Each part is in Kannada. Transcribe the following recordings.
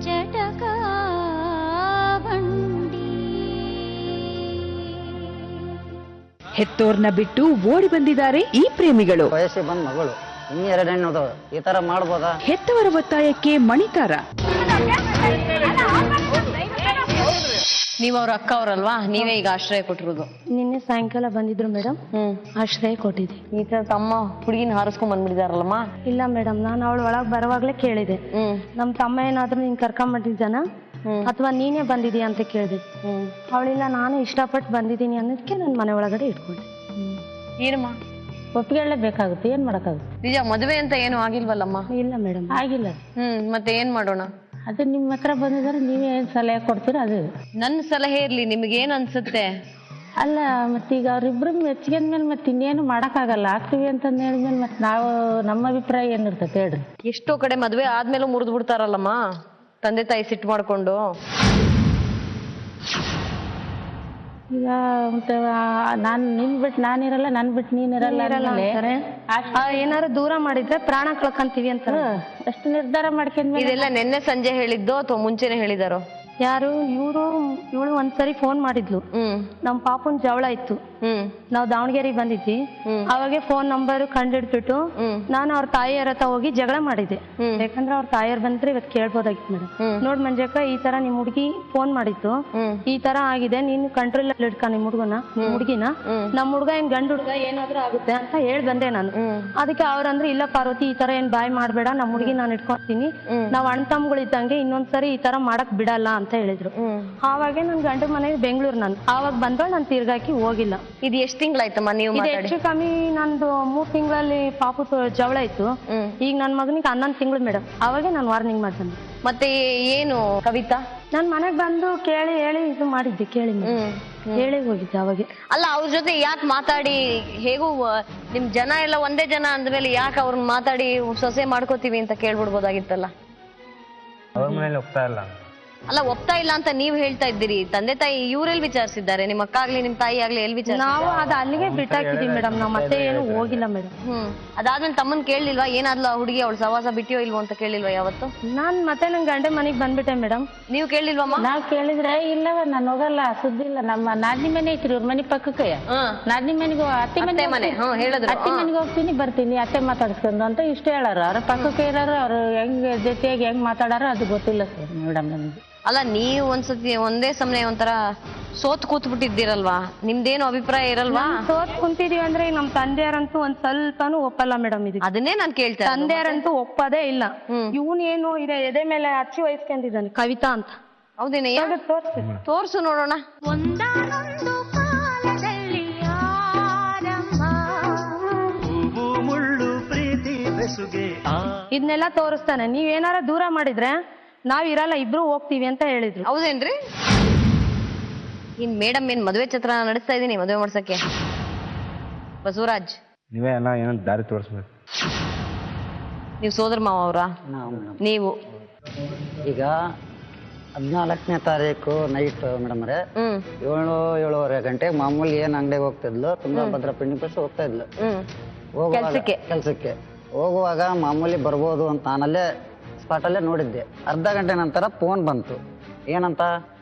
ಜಟಕ ಬಂಡಿ. ಹೆತ್ತೋರ್ನ ಬಿಟ್ಟು ಓಡಿ ಬಂದಿದ್ದಾರೆ ಈ ಪ್ರೇಮಿಗಳು. ವಯಸ್ಸಿಗೆ ಬಂದ್ ಮಗಳು ಇನ್ನೂ 2 ಹೆಣ್ಣು ಈ ತರ ಮಾಡ್ಬೋದಾ? ಹೆತ್ತವರ ಒತ್ತಾಯಕ್ಕೆ ಮಣಿತಾರ. ನೀವ್ ಅವ್ರ ಅಕ್ಕ ಅವರಲ್ವಾ, ನೀವೇ ಈಗ ಆಶ್ರಯ ಕೊಟ್ಟಿರೋದು. ನಿನ್ನೆ ಸಾಯಂಕಾಲ ಬಂದಿದ್ರು ಮೇಡಮ್, ಆಶ್ರಯ ಕೊಟ್ಟಿದ್ದೆ. ಈ ತರ ತಮ್ಮ ಹುಡುಗಿನ ಹಾರಿಸ್ಕೊಂಡ್ ಬಂದ್ಬಿಟ್ಟಿದಾರಲ್ಲಮ್ಮ. ಇಲ್ಲ ಮೇಡಮ್, ನಾನು ಅವಳು ಒಳಗ್ ಬರುವಾಗ್ಲೇ ಕೇಳಿದೆ, ನಮ್ ತಮ್ಮ ಏನಾದ್ರೂ ನೀನ್ ಕರ್ಕೊಂಡ್ಬಂದಿದ್ದಾನ ಅಥವಾ ನೀನೇ ಬಂದಿದೀಯ ಅಂತ ಕೇಳಿದೆ. ಅವಳಿಲ್ಲ, ನಾನು ಇಷ್ಟಪಟ್ಟು ಬಂದಿದ್ದೀನಿ ಅನ್ನೋದಕ್ಕೆ ನನ್ನ ಮನೆ ಒಳಗಡೆ ಇಟ್ಕೊಂಡೆ. ಏನಮ್ಮ ಒಪ್ಪಿಗೆ ಬೇಕಾಗುತ್ತೆ, ಏನ್ ಮಾಡಕ್ಕಾಗುತ್ತೆ? ನಿಜ ಮದುವೆ ಅಂತ ಏನು ಆಗಿಲ್ವಲ್ಲಮ್ಮ? ಇಲ್ಲ ಮೇಡಮ್, ಆಗಿಲ್ಲ. ಮತ್ತೆ ಏನ್ ಮಾಡೋಣ? ಅದು ನಿಮ್ಮ ಹತ್ರ ಬಂದಿದ್ರೆ ನೀವೇ ಏನ್ ಸಲಹೆ ಕೊಡ್ತೀರ ಅದು ನನ್ನ ಸಲಹೆ ಇರ್ಲಿ, ನಿಮ್ಗೆ ಏನ್ ಅನ್ಸುತ್ತೆ? ಅಲ್ಲ, ಮತ್ತೀಗ ಅವ್ರಿಬ್ರು ಮೆಚ್ಚಿಗೆಂದ ಮೇಲೆ ಮತ್ತೆ ಇನ್ನೇನು ಮಾಡಕ್ಕಾಗಲ್ಲ. ಆಗ್ತೀವಿ ಅಂತಂದು ಹೇಳಿದ್ಮೇಲೆ ಮತ್ತೆ ನಾವು ನಮ್ಮ ಅಭಿಪ್ರಾಯ ಏನಿರ್ತೈತೆ ಹೇಳ್ರಿ. ಎಷ್ಟೋ ಕಡೆ ಮದ್ವೆ ಆದ್ಮೇಲೂ ಮುರಿದು ಬಿಡ್ತಾರಲ್ಲಮ್ಮ ತಂದೆ ತಾಯಿ ಸಿಟ್ಟು ಮಾಡ್ಕೊಂಡು. ಈಗ ಮತ್ತೆ ನಾನ್ ನಿನ್ ಬಿಟ್ಟು ನಾನಿರಲ್ಲ, ನನ್ ಬಿಟ್ಟು ನೀನಿರಲ್ಲ ಅಂತಾರೆ. ಏನಾರು ದೂರ ಮಾಡಿದ್ರೆ ಪ್ರಾಣ ಕಳ್ಕೊಂತೀವಿ ಅಂತ ಅಷ್ಟು ನಿರ್ಧಾರ ಮಾಡ್ಕೊಂಡ್ಮೇಲೆ. ಇದೆಲ್ಲ ನಿನ್ನೆ ಸಂಜೆ ಹೇಳಿದ್ದೋ ಅಥವಾ ಮುಂಚೆನೆ ಹೇಳಿದಾರೋ? ಯಾರು ಇವಳು ಒಂದ್ಸರಿ ಫೋನ್ ಮಾಡಿದ್ಲು. ನಮ್ ಪಾಪನ್ ಜವಳ ಇತ್ತು, ನಾವ್ ದಾವಣಗೆರೆಗೆ ಬಂದಿದ್ವಿ. ಅವಾಗೆ ಫೋನ್ ನಂಬರ್ ಕಂಡಿಡ್ಬಿಟ್ಟು ನಾನು ಅವ್ರ ತಾಯಿಯರ ಹತ್ರ ಹೋಗಿ ಜಗಳ ಮಾಡಿದ್ದೆ. ಯಾಕಂದ್ರೆ ಅವ್ರ ತಾಯಿಯರ್ ಬಂದ್ರೆ ಇವತ್ತು ಕೇಳ್ಬೋದಾಗಿತ್ತು ಮೇಡಮ್. ನೋಡ್ ಮಂಜಕ್ಕ, ಈ ತರ ನಿಮ್ ಹುಡುಗಿ ಫೋನ್ ಮಾಡಿತ್ತು, ಈ ತರ ಆಗಿದೆ, ನೀನು ಕಂಟ್ರೋಲ್ ಅಲ್ಲಿ ಇಡ್ಕ ನಿಮ್ ಹುಡುಗಿನ, ನಮ್ ಹುಡುಗ ಏನ್ ಗಂಡು ಹುಡುಗ ಏನಾದ್ರೂ ಆಗುತ್ತೆ ಅಂತ ಹೇಳ್ ಬಂದೆ ನಾನು. ಅದಕ್ಕೆ ಅವ್ರಂದ್ರೆ, ಇಲ್ಲ ಪಾರ್ವತಿ, ಈ ತರ ಏನ್ ಬಾಯ್ ಮಾಡ್ಬೇಡ, ನಮ್ ಹುಡುಗಿ ನಾನು ಇಟ್ಕೊತೀನಿ, ನಾವ್ ಅಣ್ಣ ತಮ್ಮಗಳಿದ್ದಂಗೆ ಇನ್ನೊಂದ್ಸರಿ ಈ ತರ ಮಾಡಕ್ ಬಿಡಲ್ಲ ಅಂತ ಹೇಳಿದ್ರು. ಆವಾಗ ನನ್ ಗಂಡ ಮನೆಗೆ ಬೆಂಗಳೂರು, ನಾನು ಆವಾಗ ಬಂದವಳು, ನಾನು ತಿರ್ಗಾಕಿ ಹೋಗಿಲ್ಲ. ಇದು ಎಷ್ಟು ತಿಂಗಳಾಯ್ತಮ್ಮ ನೀವು ಮಾತಾಡಿ? ಹೆಚ್ಚು ಕಮ್ಮಿ ನಂದು 3 ತಿಂಗಳಲ್ಲಿ ಪಾಪು ಜವಳ ಇತ್ತು. ಈಗ ನನ್ ಮಗನಿಗೆ 11 ತಿಂಗಳು ಮೇಡಮ್. ಅವಾಗೆ ನಾನು ವಾರ್ನಿಂಗ್ ಮಾಡ್ತೇನೆ. ಮತ್ತೆ ಏನು ಕವಿತಾ? ನನ್ ಮನೆಗ್ ಬಂದು ಕೇಳಿ ಹೇಳಿ ಇದು ಮಾಡಿದ್ದೆ, ಕೇಳಿ ಹೇಳಿ ಹೋಗಿದ್ದೆ ಅವಾಗೆ. ಅಲ್ಲ, ಅವ್ರ ಜೊತೆ ಯಾಕೆ ಮಾತಾಡಿ, ಹೇಗೂ ನಿಮ್ ಜನ ಎಲ್ಲ ಒಂದೇ ಜನ ಅಂದ್ಮೇಲೆ ಯಾಕೆ ಅವ್ರನ್ನ ಮಾತಾಡಿ ಸೊಸೆ ಮಾಡ್ಕೋತೀವಿ ಅಂತ ಕೇಳ್ಬಿಡ್ಬೋದಾಗಿತ್ತಲ್ಲ. ಅವ್ರ ಮನೇಲಿ ಒಪ್ತಾ ಇಲ್ಲ. ಅಲ್ಲ, ಒಪ್ತಾ ಇಲ್ಲ ಅಂತ ನೀವ್ ಹೇಳ್ತಾ ಇದ್ದೀರಿ, ತಂದೆ ತಾಯಿ ಇವ್ರೆಲ್ ವಿಚಾರಿಸಿದ್ದಾರೆ? ನಿಮ್ ಅಕ್ಕ ಆಗ್ಲಿ ನಿಮ್ ತಾಯಿ ಆಗ್ಲಿ ಎಲ್ಲಿ ವಿಚಾರ? ನಾವು ಅದ ಅಲ್ಲಿಗೆ ಬಿಟ್ಟಾಕಿದೀವಿ ಮೇಡಮ್, ನಾವ್ ಮತ್ತೆ ಏನು ಹೋಗಿಲ್ಲ ಮೇಡಮ್. ಅದಾದ್ಮೇಲೆ ತಮ್ಮನ್ ಕೇಳಿಲ್ವಾ ಏನಾದ್ಲು ಆ ಹುಡುಗಿ ಅವಳು ಸವಾಸ ಬಿಟ್ಟಿಯೋ ಇಲ್ವೋ ಅಂತ ಕೇಳಿಲ್ವಾ ಯಾವತ್ತು? ನಾನ್ ಮತ್ತೆ ನನ್ ಗಂಡ ಮನೆಗ್ ಬಂದ್ಬಿಟ್ಟೆ ಮೇಡಮ್. ನೀವ್ ಕೇಳಿಲ್ವಮ್ಮ? ನಾವ್ ಕೇಳಿದ್ರೆ ಇಲ್ಲವ ನಾನು ಹೋಗಲ್ಲ, ಸುದ್ದಿ ಇಲ್ಲ. ನಮ್ಮ ನಾದಿನಿ ಮನೆ ಐತ್ರಿ, ಇವ್ರ ಮನೆ ಪಕ್ಕಕ್ಕೆ. ನಾದಿನಿ ಮನೆಗೆ ಅತ್ತೆ ಮನೆ ಹೇಳಿದ್ರು, ಅತ್ತೆ ಮನೆಗೆ ಹೋಗ್ತೀನಿ ಬರ್ತೀನಿ, ಅತ್ತೆ ಮಾತಾಡ್ಸ್ಕೊಂಡು ಅಂತ ಇಷ್ಟ ಹೇಳಾರ. ಅವ್ರ ಪಕ್ಕಕ್ಕೆ ಇರೋರು, ಅವ್ರು ಹೆಂಗ್ ಜೊತೆಯಾಗಿ ಹೆಂಗ್ ಮಾತಾಡಾರ ಅದು ಗೊತ್ತಿಲ್ಲ ಸರ್ ಮೇಡಮ್ ನಮ್ಗೆ. ಅಲ್ಲ, ನೀವು ಒಂದ್ಸತಿ ಒಂದೇ ಸಮನೆ ಒಂಥರ ಸೋತ್ ಕೂತ್ ಬಿಟ್ಟಿದ್ದೀರಲ್ವಾ, ನಿಮ್ದೇನು ಅಭಿಪ್ರಾಯ ಇರಲ್ವಾ? ಸೋತ್ ಕುಂತಿದೀವಿ ಅಂದ್ರೆ ನಮ್ ತಂದೆಯರಂತೂ ಒಂದ್ ಸ್ವಲ್ಪನೂ ಒಪ್ಪಲ್ಲ ಮೇಡಮ್. ಇದು ಅದನ್ನೇ ನಾನ್ ಕೇಳ್ತೇನೆ, ತಂದೆಯರಂತೂ ಒಪ್ಪದೇ ಇಲ್ಲ. ಇವನೇನು ಇದೆ ಎದೆ ಮೇಲೆ ಹಚ್ಚಿ ವಹಿಸ್ಕೊಂಡಿದ್ದಾನೆ, ಕವಿತಾ ಅಂತ. ಹೌದೇನೆ? ತೋರ್ಸು ನೋಡೋಣ. ಒಂದಾನೊಂದು ಕಾಲದಲ್ಲಿ ಆರಂಭ ಮುಳ್ಳು ಪ್ರೀತಿ ಬೆಸುಗೆ. ಇದನ್ನೆಲ್ಲ ತೋರಿಸ್ತಾನೆ. ನೀವೇನಾರ ದೂರ ಮಾಡಿದ್ರೆ ನಾವ್ ಇರಲ್ಲ, ಇಬ್ರು ಹೋಗ್ತೀವಿ ಅಂತ ಹೇಳಿದ್ರು. ಹೌದೇನ್ರಿ? ಇನ್ ಮೇಡಮ್ ಏನ್ ಮದುವೆ ಚಿತ್ರ ನಡೆಸ್ತಾ ಇದೀನಿ ಮದುವೆ ಮಾಡ್ಸಕ್ಕೆ. ಬಸವರಾಜ್, ನೀವೇ ಎಲ್ಲ ಏನೋ ದಾರಿ ತೋರಿಸ್ಬೇಕು. ನೀವು ಸೋದರ ಮಾವ ಅವರ? ನೀವು ಈಗ 14ನೇ ತಾರೀಕು ನೈಟ್ ಮೇಡಮ್ ಅವರೇ 7-7:30 ಗಂಟೆಗೆ ಮಾಮೂಲಿ ಏನ್ ಅಂಗಡಿಗೆ ಹೋಗ್ತಿದ್ಲು, ತುಂಬಾ ಭದ್ರಪಣ್ಣಿ ಬಸ್ ಹೋಗ್ತಾ ಇದ್ಲು ಕೆಲ್ಸಕ್ಕೆ. ಹೋಗುವಾಗ ಮಾಮೂಲಿ ಬರ್ಬೋದು ಅಂತ ನಾನಲ್ಲೇ ಸ್ಪಾಟಲ್ಲೇ ನೋಡಿದ್ದೆ. ಅರ್ಧ ಗಂಟೆ ನಂತರ ಫೋನ್ ಬಂತು. ಏನಂತ,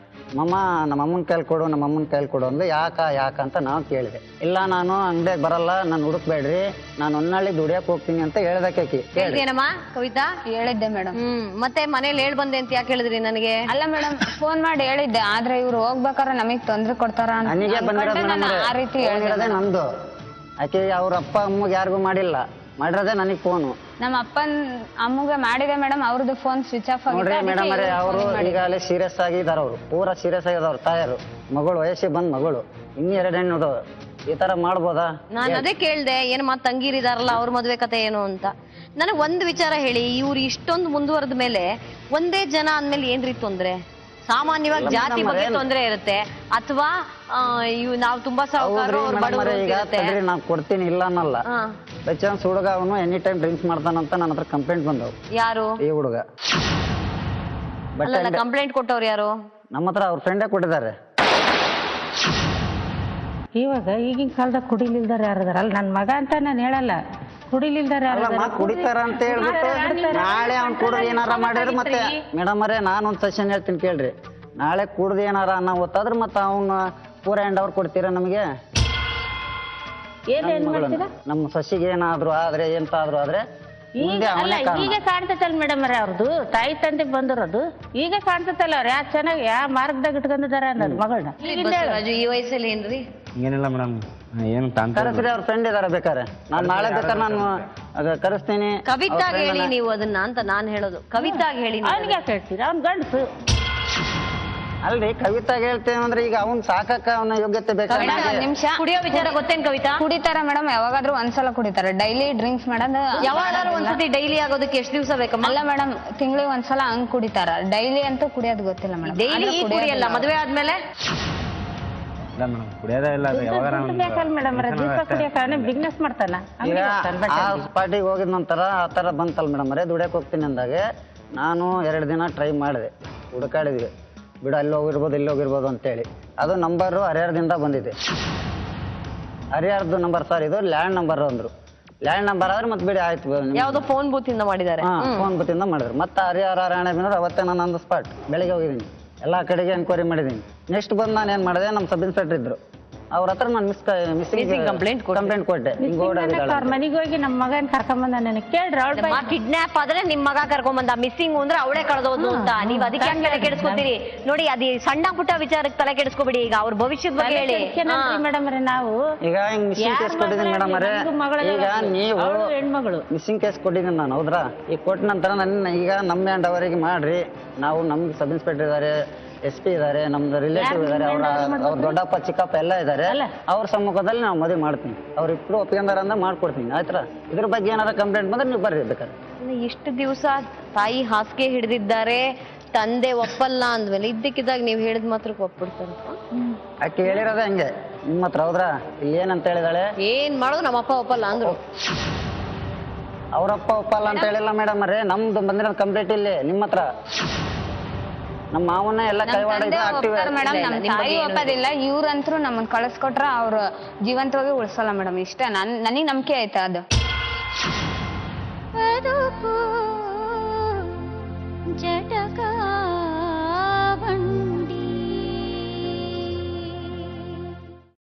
ಮಮ್ಮ ನಮ್ಮಮ್ಮನ ಕೈಲಿ ಕೊಡು, ನಮ್ಮಮ್ಮನ ಕೈಲಿ ಕೊಡು ಅಂದ್ರೆ. ಯಾಕ ಅಂತ ನಾವು ಕೇಳಿದೆ. ಇಲ್ಲ, ನಾನು ಅಂಗಡಿಯಾಗ ಬರಲ್ಲ, ನಾನು ಹುಡುಕ್ಬೇಡ್ರಿ, ನಾನು ಹೊನ್ನಾಳಿ ದುಡಿಯಕ್ ಹೋಗ್ತೀನಿ ಅಂತ ಹೇಳ್ದಕ್ಕೆ. ಏನಮ್ಮ ಕವಿತಾ? ಹೇಳಿದ್ದೆ ಮೇಡಮ್. ಮತ್ತೆ ಮನೇಲಿ ಹೇಳ್ ಬಂದೆ ಅಂತ ಯಾಕೆ ಹೇಳಿದ್ರಿ ನನಗೆ? ಅಲ್ಲ ಮೇಡಮ್, ಫೋನ್ ಮಾಡಿ ಹೇಳಿದ್ದೆ, ಆದ್ರೆ ಇವ್ರು ಹೋಗ್ಬೇಕಾದ್ರೆ ನಮಗ್ ತೊಂದ್ರೆ ಕೊಡ್ತಾರ ನನಗೆ ಆ ರೀತಿ ಹೇಳಿರೋದೇ ನಂದು. ಆಕೆ ಅವ್ರ ಅಪ್ಪ ಅಮ್ಮಗೆ ಯಾರಿಗೂ ಮಾಡಿಲ್ಲ, ಮಾಡಿರೋದೇ ನನಗೆ ಫೋನು. ನಮ್ಮ ಅಪ್ಪನ್ ಅಮ್ಮಗೆ ಮಾಡಿದೆ ಮೇಡಮ್, ಅವ್ರದ್ದು ಫೋನ್ ಸ್ವಿಚ್ ಆಫ್ ನೋಡ್ರಿ ಮೇಡಮ್ ಅವರೇ, ಅವರು ಈಗಾಗಲೇ ಸೀರಿಯಸ್ ಆಗಿದ್ದಾರೆ. ಅವರು ಪೂರಾ ಸೀರಿಯಸ್ ಆಗಿದವ್ರು ತಾಯರು. ಮಗಳು ವಯಸ್ಸಿಗೆ ಬಂದ್ ಮಗಳು, ಇನ್ನೂ 2 ಹೆಣ್ಣು ಈ ತರ ಮಾಡ್ಬೋದಾ? ನಾನು ಅದೇ ಕೇಳ್ದೆ, ಏನ್ ಮಾತ್ ತಂಗಿರಿದಾರಲ್ಲ ಅವ್ರ ಮದ್ವೆ ಕತೆ ಏನು ಅಂತ. ನನಗ್ ಒಂದ್ ವಿಚಾರ ಹೇಳಿ, ಇವ್ರು ಇಷ್ಟೊಂದು ಮುಂದುವರೆದ ಮೇಲೆ ಒಂದೇ ಜನ ಅಂದ್ಮೇಲೆ ಏನ್ರಿ ತೊಂದ್ರೆ? ಸಾಮಾನ್ಯವಾಗಿ ಜಾತಿ ಬಗ್ಗೆ ತೊಂದ್ರೆ ಇರುತ್ತೆ, ಅಥವಾ ನಾವು ತುಂಬಾ ಸಾವುಕಾರರು ನಾವ್ ಕೊಡ್ತೀನಿ ಇಲ್ಲ ಅನ್ನಲ್ಲ. ಬೈ ಚಾನ್ಸ್ ಹುಡುಗ ಅವನು ಎನಿ ಟೈಮ್ ಡ್ರಿಂಕ್ಸ್ ಮಾಡ್ತಾನಂತ ನನ್ನ ಹತ್ರ ಕಂಪ್ಲೇಂಟ್ ಬಂದವು. ಯಾರು? ಈ ಹುಡುಗ. ಕಂಪ್ಲೇಂಟ್ ಕೊಟ್ಟವ್ರು ಯಾರು? ನಮ್ಮ ಹತ್ರ ಅವ್ರ ಫ್ರೆಂಡೇ ಕೊಟ್ಟಿದ್ದಾರೆ. ಇವಾಗ ಈಗಿನ ಕಾಲದಾಗ ಕುಡಿಲಿಲ್ದಾರ ಯಾರದಾರ? ಅಲ್ಲ, ನನ್ನ ಮಗ ಅಂತ ನಾನು ಹೇಳಲ್ಲ, ಕುಡಿಲಿಲ್ದಾರ ಅಲ್ಲಮ್ಮ ಕುಡಿತಾರ ಅಂತ ಹೇಳ್ಬಿಟ್ಟು ನಾಳೆ ಅವ್ನು ಕುಡ್ದು ಏನಾರ ಮಾಡಿದ್ರೆ ಮತ್ತೆ ಮೇಡಮ್ ಅವರೇ ನಾನು ಒಂದು ಸಜೆಷನ್ ಹೇಳ್ತೀನಿ ಕೇಳ್ರಿ. ನಾಳೆ ಕುಡ್ದು ಏನಾರ ಅನ್ನ ಓದ್ತಾದ್ರೆ ಮತ್ತೆ ಅವ್ನ ಪೂರ ಎಂಡ್ ಅವ್ರು ಕೊಡ್ತೀರಾ ನಮಗೆ? ನಮ್ಮ ಸಸಿಗೆ ಏನಾದ್ರು ಆದ್ರೆ ಎಂತಾದ್ರು ಆದ್ರೆ ಈಗ ಕಾಣ್ತೈತಲ್ಲ ಮೇಡಮ್ ಅವ್ರೆ, ಅವ್ರದ್ದು ತಾಯಿ ತಂದೆ ಬಂದಿರೋದು ಈಗ ಕಾಣ್ತೈತಲ್ಲ ಅವ್ರ ಯಾವ ಚೆನ್ನಾಗಿ ಯಾವ ಮಾರ್ಗದಾಗ ಇಟ್ಕೊಂಡಿದಾರ ಅನ್ನೋದು ಮಗಳನ್ನ. ಬಸವರಾಜು ಈ ವಯಸ್ಸಲ್ಲಿ ಏನ್ರಿ? ಏನಿಲ್ಲ ಮೇಡಮ್, ಏನು ಕರೆಸ್ರಿ, ಅವ್ರ ಫ್ರೆಂಡ್ ಇದಾರೆ ಬೇಕಾರೆ. ನಾನು ನಾಳೆ ಬೇಕಾದ್ರೆ ನಾನು ಕರೆಸ್ತೀನಿ. ಕವಿತಾಗಿ ಹೇಳಿ ನೀವು ಅದನ್ನ ಅಂತ ನಾನು ಹೇಳೋದು. ಕವಿತಾಗಿ ಹೇಳಿ. ಅವ್ನಿಗೆ ಯಾಕೆ ಹೇಳ್ತೀರಾ? ಅವ್ನ್ ಗಂಡಸು ಅಲ್ರಿ. ಕವಿತಾಗ ಹೇಳ್ತೇವೆ ಅಂದ್ರೆ ಈಗ ಅವ್ನ್ ಸಾಕಕ್ಕ ಅವನ ಯೋಗ್ಯತೆ ಬೇಕಾದ್ರೆ ನಿಮಿಷ ಕುಡಿಯೋ ವಿಚಾರ ಗೊತ್ತೇನ್ ಕವಿತಾ? ಕುಡಿತಾರ ಮೇಡಮ್, ಯಾವಾಗಾದ್ರೂ ಒಂದ್ಸಲ ಕುಡಿತಾರ. ಡೈಲಿ ಡ್ರಿಂಕ್ಸ್ ಮಾಡೋದು ಯಾವಾಗಾದ್ರೂ ಒಂದ್ಸತಿ ಡೈಲಿ ಆಗೋದಕ್ಕೆ ಎಷ್ಟು ದಿವಸ ಬೇಕಮ್ಮ? ಅಲ್ಲ ಮೇಡಮ್, ತಿಂಗಳಿಗೆ ಒಂದ್ಸಲ ಹಂಗ್ ಕುಡಿತಾರ. ಡೈಲಿ ಅಂತೂ ಕುಡಿಯೋದು ಗೊತ್ತಿಲ್ಲ ಮೇಡಮ್. ಡೈಲಿ ಕುಡಿಯಲ್ಲ, ಮದುವೆ ಆದ್ಮೇಲೆ ಇಲ್ಲ ಮೇಡಮ್, ಕುಡಿಯೋದೇ ಇಲ್ಲ. ಬೇಕಲ್ಲ ಮೇಡಮ್ ಅವ್ರೆ, ದಿವಸ ಕುಡಿಯಕ ಬಿಸ್ನೆಸ್ ಮಾಡ್ತಾನ. ಈಗ ಆ ಪಾರ್ಟಿಗೆ ಹೋಗಿದ ನಂತರ ಆ ತರ ಬಂತಲ್ಲ ಮೇಡಮ್ ಅವರೇ, ದುಡಿಯಕ್ಕೆ ಹೋಗ್ತೀನಿ ಅಂದಾಗ ನಾನು 2 ದಿನ ಟ್ರೈ ಮಾಡಿದೆ, ಹುಡುಕಾಡಿದ್ವಿ. ಬಿಡು ಅಲ್ಲಿ ಹೋಗಿರ್ಬೋದು ಇಲ್ಲಿ ಹೋಗಿರ್ಬೋದು ಅಂತೇಳಿ. ಅದು ನಂಬರು ಹರಿಹರದಿಂದ ಬಂದಿದೆ. ಹರಿಹರದ ನಂಬರ್ ಸರ್, ಇದು ಲ್ಯಾಂಡ್ ನಂಬರ್ ಅಂದ್ರು. ಲ್ಯಾಂಡ್ ನಂಬರ್ ಆದ್ರೆ ಮತ್ತೆ ಬಿಡಿ ಆಯ್ತು. ಯಾವ್ದೋ ಫೋನ್ ಬೂತ್ ಇಂದ ಮಾಡಿದ್ದಾರೆ. ಫೋನ್ ಬೂತಿಂದ ಮಾಡಿದ್ರು. ಮತ್ತೆ ಹರಿಹರ ರಾಣೆಬೆನ್ನೂರು ಅವತ್ತೇ ನಾನು ಆನ್ ದ ಸ್ಪಾಟ್ ಬೆಳಿಗ್ಗೆ ಹೋಗಿದ್ದೀನಿ, ಎಲ್ಲಾ ಕಡೆಗೆ ಎನ್ಕ್ವೈರಿ ಮಾಡಿದ್ದೀನಿ. ನೆಕ್ಸ್ಟ್ ಬಂದು ನಾನು ಏನ್ ಮಾಡಿದೆ, ನಮ್ಮ ಸಬ್ ಇನ್ಸ್ಪೆಕ್ಟರ್ ಇದ್ರು, ಅವ್ರ ಹತ್ರ ನಾನು ಮಿಸ್ಸಿಂಗ್ ಕಂಪ್ಲೇಂಟ್ ಕೊಟ್ಟೆ. ಅವ್ರ ಮನೆಗೆ ಹೋಗಿ ನಮ್ಮ ಮಗನ್ ಕರ್ಕೊಂಬಂದ ನನಗೆ ಕೇಳ್ರಿ. ಅವಳ ಕಿಡ್ನಾಪ್ ಆದ್ರೆ ನಿಮ್ ಮಗ ಕರ್ಕೊಂಬಂದ, ಮಿಸ್ಸಿಂಗ್ ಅಂದ್ರೆ ಅವಳೇ ಕಳೆದೋದು ಅಂತ ನೀವ್ ಅದಕ್ಕೆ ತಲೆ ಕೆಡಿಸ್ಕೊತೀರಿ ನೋಡಿ. ಅದೇ ಸಣ್ಣ ಪುಟ್ಟ ವಿಚಾರಕ್ಕೆ ತಲೆ ಕೆಡಿಸ್ಕೊಬಿಡಿ. ಈಗ ಅವ್ರ ಭವಿಷ್ಯದ ಬಗ್ಗೆ ಹೇಳಿ ಮೇಡಮ್ ಅವ್ರೆ. ನಾವು ಈಗ ಹಿಂಗ್ ಮಿಸ್ಸಿಂಗ್ ಕೇಸ್ ಕೊಟ್ಟಿದ್ದೀನಿ ಮೇಡಮ್ ಅವರೇ. ಈಗ ನೀವು ಹೆಣ್ಮಗಳು ಮಿಸ್ಸಿಂಗ್ ಕೇಸ್ ಕೊಟ್ಟಿದ್ದೀನಿ ನಾನು, ಹೌದ್ರಾ? ಈಗ ಕೊಟ್ಟ ನಂತರ ನನ್ನ ಈಗ ನಮ್ಮ ಹ್ಯಾಂಡ್ ಅವರಿಗೆ ಮಾಡ್ರಿ. ನಾವು ನಮ್ಗೆ ಸಬ್ ಇನ್ಸ್ಪೆಕ್ಟರ್ ಇದಾರೆ, SP ಇದಾರೆ, ನಮ್ದು ರಿಲೇಟಿವ್ ಇದಾರೆ, ಅವ್ರ ದೊಡ್ಡಪ್ಪ ಚಿಕ್ಕಪ್ಪ ಎಲ್ಲ ಇದಾರೆ. ಅವ್ರ ಸಮ್ಮುಖದಲ್ಲಿ ನಾವು ಮದುವೆ ಮಾಡ್ತೀನಿ. ಅವ್ರಿಬ್ರು ಒಪ್ಪಿಗೆಂದಾರ ಅಂದ್ರೆ ಮಾಡ್ಕೊಡ್ತೀನಿ, ಆಯ್ತಾ? ಇದ್ರ ಬಗ್ಗೆ ಏನಾರ ಕಂಪ್ಲೇಂಟ್ ಬಂದ್ರೆ ನೀವು ಬರ್ರಿ ಬೇಕಾದ್ರೆ. ಇಷ್ಟು ದಿವಸ ತಾಯಿ ಹಾಸಿಗೆ ಹಿಡಿದಿದ್ದಾರೆ, ತಂದೆ ಒಪ್ಪಲ್ಲ ಅಂದ್ಮೇಲೆ ಇದ್ದಕ್ಕಿದ್ದಾಗ ನೀವು ಹೇಳಿದ ಮಾತ್ರಕ್ಕೆ ಒಪ್ಪಿಡ್ತಾರೆ. ಆಕೆ ಹೇಳಿರೋದೇ ಹಂಗೆ ನಿಮ್ಮ ಹತ್ರ, ಹೌದ್ರಾ? ಇಲ್ಲಿ ಏನಂತ ಹೇಳಿದಾಳೆ, ಏನ್ ಮಾಡೋದು ನಮ್ಮಪ್ಪ ಒಪ್ಪಲ್ಲ ಅಂದ್ರು. ಅವ್ರಪ್ಪ ಒಪ್ಪಲ್ಲ ಅಂತ ಹೇಳಿಲ್ಲ ಮೇಡಮ್ ಅವ್ರೆ. ನಮ್ದು ಬಂದಿರೋದು ಕಂಪ್ಲೇಂಟ್ ಇಲ್ಲಿ ನಿಮ್ಮ ಹತ್ರ. ನಮ್ಮ ಮಾವನ್ನ ಎಲ್ಲ ಕೈವಾಡ ಮೇಡಮ್, ನಮ್ ತಾಯಿ ಒಪ್ಪೋದಿಲ್ಲ. ಇವ್ರಂತರೂ ನಮ್ಮನ್ನ ಕಳಿಸ್ಕೊಟ್ರ ಅವ್ರ ಜೀವಂತವಾಗಿ ಉಳಿಸಲ್ಲ ಮೇಡಮ್. ಇಷ್ಟ ನನಗ್ ನಂಬಿಕೆ ಆಯ್ತಾ ಅದು.